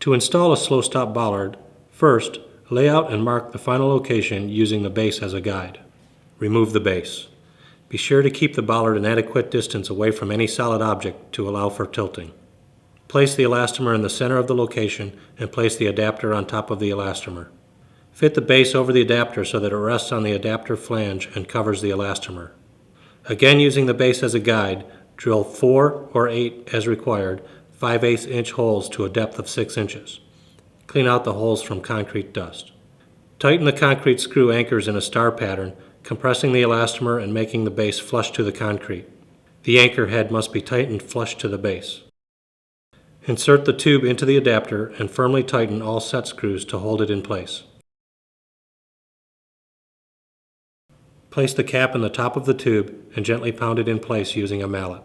To install a SlowStop bollard, first, lay out and mark the final location using the base as a guide. Remove the base. Be sure to keep the bollard an adequate distance away from any solid object to allow for tilting. Place the elastomer in the center of the location and place the adapter on top of the elastomer. Fit the base over the adapter so that it rests on the adapter flange and covers the elastomer. Again, using the base as a guide, drill 4 or 8 as required 5/8 inch holes to a depth of 6 inches. Clean out the holes from concrete dust. Tighten the concrete screw anchors in a star pattern, compressing the elastomer and making the base flush to the concrete. The anchor head must be tightened flush to the base. Insert the tube into the adapter and firmly tighten all set screws to hold it in place. Place the cap in the top of the tube and gently pound it in place using a mallet.